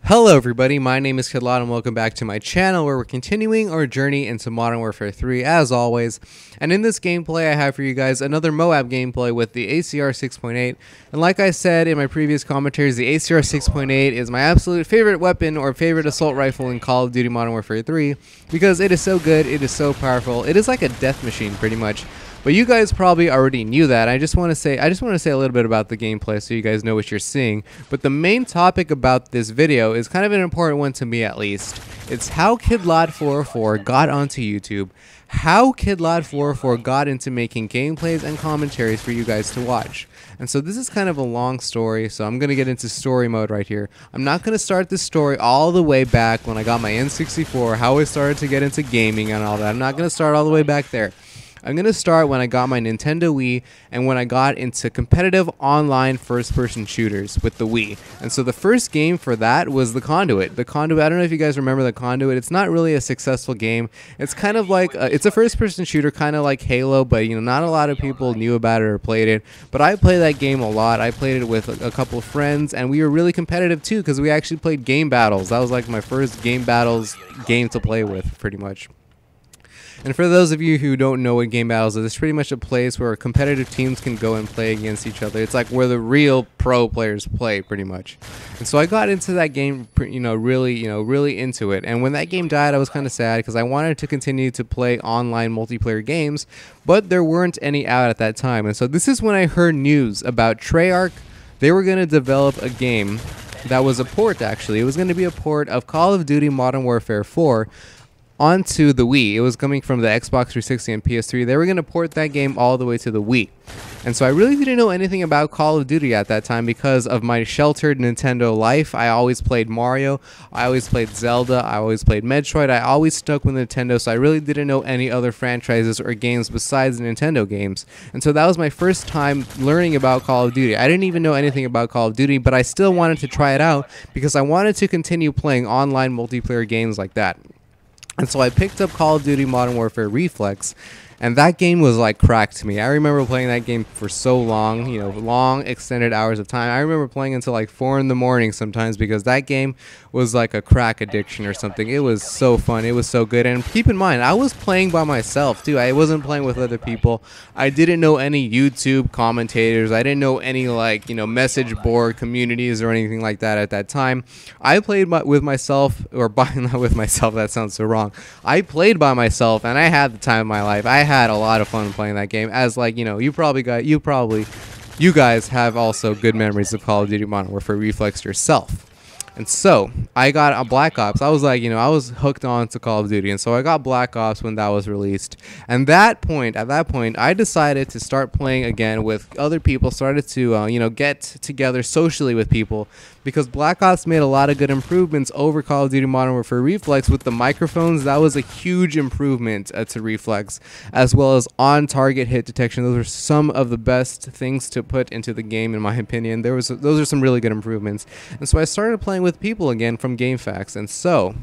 Hello everybody, my name is Kidlot and welcome back to my channel where we're continuing our journey into Modern Warfare 3 as always. And in this gameplay I have for you guys another MOAB gameplay with the ACR 6.8. And like I said in my previous commentaries, the ACR 6.8 is my absolute favorite weapon or favorite assault rifle in Call of Duty Modern Warfare 3 because it is so good, it is so powerful, it is like a death machine pretty much. But you guys probably already knew that. I just want to say a little bit about the gameplay so you guys know what you're seeing. But the main topic about this video is kind of an important one to me at least. It's how Kidlot404 got onto YouTube. How Kidlot404 got into making gameplays and commentaries for you guys to watch. And so this is kind of a long story, so I'm going to get into story mode right here. I'm not going to start this story all the way back when I got my N64, how I started to get into gaming and all that. I'm not going to start all the way back there. I'm going to start when I got my Nintendo Wii and when I got into competitive online first-person shooters with the Wii. And so the first game for that was The Conduit. The Conduit, I don't know if you guys remember The Conduit. It's not really a successful game. It's kind of like, it's a first-person shooter kind of like Halo, but you know, not a lot of people knew about it or played it. But I played that game a lot. I played it with a couple of friends, and we were really competitive too because we actually played game battles. That was like my first game battles game to play with, pretty much. And for those of you who don't know what game battles is, it's pretty much a place where competitive teams can go and play against each other. It's like where the real pro players play, pretty much. And so I got into that game, really into it. And when that game died, I was kind of sad because I wanted to continue to play online multiplayer games, but there weren't any out at that time. And so this is when I heard news about Treyarch. They were going to develop a game that was a port, actually. It was going to be a port of Call of Duty Modern Warfare 4 onto the Wii. It was coming from the Xbox 360 and PS3. They were going to port that game all the way to the Wii. And so I really didn't know anything about Call of Duty at that time because of my sheltered Nintendo life. I always played Mario, I always played Zelda, I always played Metroid. I always stuck with Nintendo, so I really didn't know any other franchises or games besides Nintendo games. And so that was my first time learning about Call of Duty. I didn't even know anything about Call of Duty, but I still wanted to try it out because I wanted to continue playing online multiplayer games like that. And so I picked up Call of Duty Modern Warfare Reflex, and that game was like crack to me. I remember playing that game for so long, you know, long extended hours of time. I remember playing until like 4 in the morning sometimes because that game was like a crack addiction or something. It was so fun. It was so good. And keep in mind, I was playing by myself too. I wasn't playing with other people. I didn't know any YouTube commentators. I didn't know any message board communities or anything like that at that time. I played with myself, or not with myself, that sounds so wrong. I played by myself and I had the time of my life. I had a lot of fun playing that game, as you guys have also good memories of Call of Duty Modern Warfare Reflex yourself. And so I got a Black Ops. I was like, I was hooked on to Call of Duty, and so I got Black Ops when that was released. And at that point, I decided to start playing again with other people. Started to get together socially with people because Black Ops made a lot of good improvements over Call of Duty Modern Warfare Reflex with the microphones. That was a huge improvement to Reflex, as well as on-target hit detection. Those are some of the best things to put into the game, in my opinion. Those are some really good improvements. And so I started playing with people again from GameFAQs, and so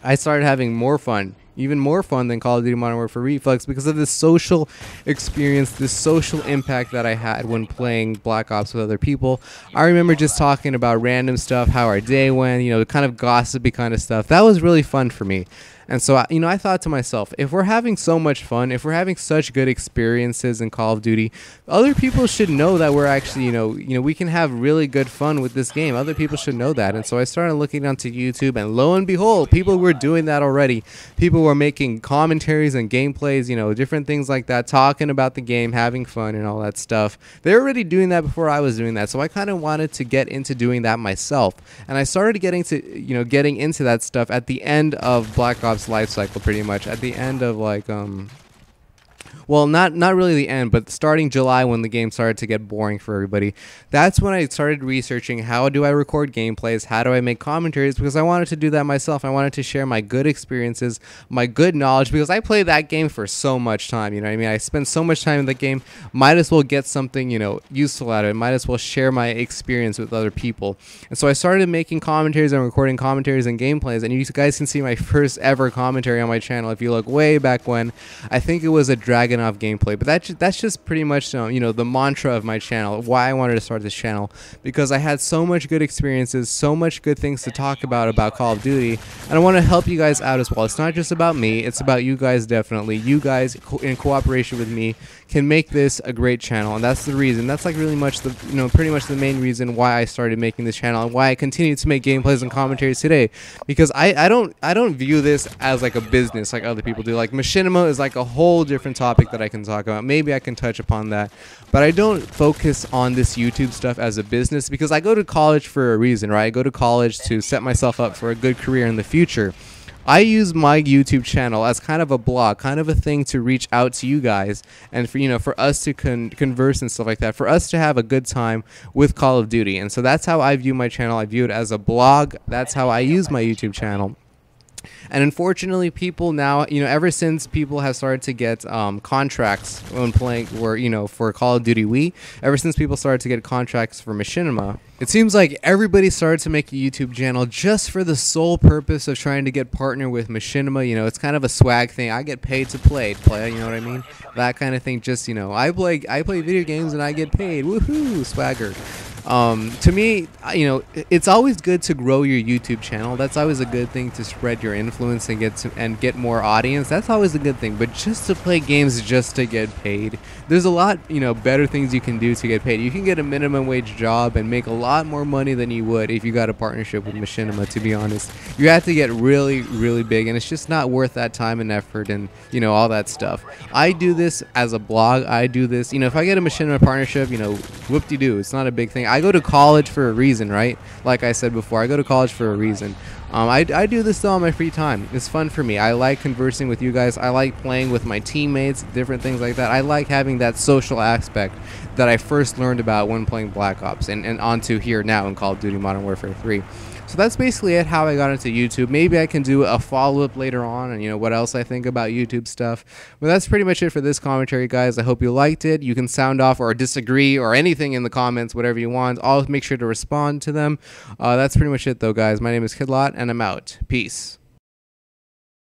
I started having more fun, even more fun than Call of Duty Modern Warfare Reflex because of this social experience, this social impact that I had when playing Black Ops with other people. I remember just talking about random stuff, how our day went, kind of gossipy kind of stuff. That was really fun for me. And so, I thought to myself, if we're having so much fun, if we're having such good experiences in Call of Duty, other people should know that we're actually, we can have really good fun with this game. Other people should know that. And so I started looking onto YouTube, and lo and behold, people were doing that already. People were making commentaries and gameplays, different things like that, talking about the game, having fun and all that stuff. They were already doing that before I was doing that. So I kind of wanted to get into doing that myself. And I started getting into that stuff at the end of Black Ops life cycle, pretty much at the end of well, not really the end, but starting July when the game started to get boring for everybody. That's when I started researching how do I record gameplays, how do I make commentaries, because I wanted to do that myself. I wanted to share my good experiences, my good knowledge, because I played that game for so much time, you know what I mean? I spent so much time in the game, might as well get something, useful out of it, might as well share my experience with other people. And so I started making commentaries and recording commentaries and gameplays, and you guys can see my first ever commentary on my channel if you look way back when. I think it was a Dragon off gameplay, but that's just pretty much you know, the mantra of my channel, why I wanted to start this channel, because I had so much good experiences, so much good things to talk about Call of Duty, and I want to help you guys out as well. It's not just about me, it's about you guys. Definitely you guys in cooperation with me can make this a great channel, and that's the reason, that's like really much the, you know, pretty much the main reason why I started making this channel and why I continue to make gameplays and commentaries today, because I don't view this as like a business like other people do. Like machinima is like a whole different topic that I can talk about. Maybe I can touch upon that, but I don't focus on this YouTube stuff as a business, because I go to college for a reason, right? I go to college to set myself up for a good career in the future. I use my YouTube channel as kind of a blog, kind of a thing to reach out to you guys, and for, you know, for us to converse and stuff like that, for us to have a good time with Call of Duty. And so that's how I view my channel. I view it as a blog. That's how I use my YouTube channel. And unfortunately, people now, you know, ever since people have started to get contracts when playing, you know, for Call of Duty Wii, ever since people started to get contracts for machinima, it seems like everybody started to make a YouTube channel just for the sole purpose of trying to get partner with machinima. You know, it's kind of a swag thing. I get paid to play, you know what I mean? That kind of thing. Just, you know, I play video games and I get paid. Woohoo, swagger. To me, you know, it's always good to grow your YouTube channel. That's always a good thing, to spread your influence and get more audience. That's always a good thing. But just to play games just to get paid, there's a lot, you know, better things you can do to get paid. You can get a minimum wage job and make a lot more money than you would if you got a partnership with machinima, to be honest. You have to get really, really big, and it's just not worth that time and effort and, you know, all that stuff. I do this as a blog. I do this, you know, if I get a machinima partnership, you know, whoop-de-doo, it's not a big thing. I go to college for a reason, right? Like I said before, I go to college for a reason. I do this though on my free time. It's fun for me. I like conversing with you guys. I like playing with my teammates, different things like that. I like having that social aspect that I first learned about when playing Black Ops and onto here now in Call of Duty Modern Warfare 3. So that's basically it, how I got into YouTube. Maybe I can do a follow-up later on and, you know, what else I think about YouTube stuff. But that's pretty much it for this commentary, guys. I hope you liked it. You can sound off or disagree or anything in the comments, whatever you want. I'll make sure to respond to them. That's pretty much it, though, guys. My name is Kidlot, and I'm out. Peace.